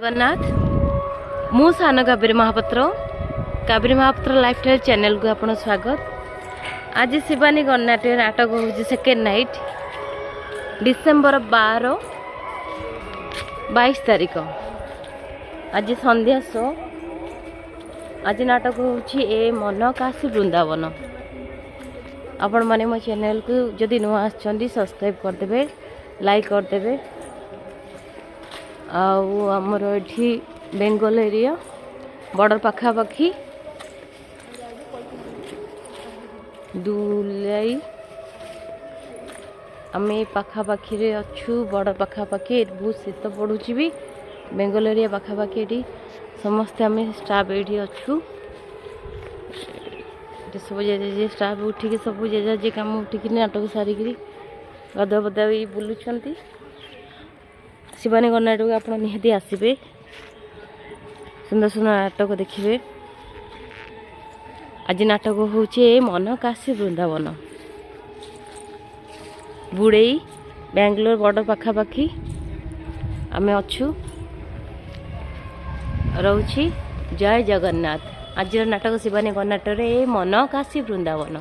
जगन्नाथ मु सान Kaveri Mahapatra lifestyle channel को आपन स्वागत। आज शिवानी गणनाट्य नाटक हूँ सेकेंड नाइट डिसेम्बर 22 तारीख आज संध्या शो। आज नाटक हूँ ए मन काशी वृंदावन। आपण मैंने मो चैनल को जदि नुआ आछंदी सब्सक्राइब करदे, लाइक करदे। आमर ये बेंगल एरिया बॉर्डर पाखापाखि दुलाई आम पाखापाखि अच्छु बॉर्डर पाखापाखि बहुत शीत पड़ुची भी बेंगल एरिया पाखापाखि ये समस्ते आम स्टाफ ये अच्छु सब जे स्टाफ उठिक सब जे कम उठिक नाटक सारिक गदा बदा भी बुलूं। शिवानी गणनाट्य को आप निहाती आसबे, सुंदर सुंदर नाटक देखिए। आज नाटक हूँ मन काशी वृंदावन बुड़ई बेंगलोर बॉर्डर पाखापाखि आम अच्छु रोची। जय जगन्नाथ। आज नाटक शिवानी गणनाट्य मन काशी वृंदावन।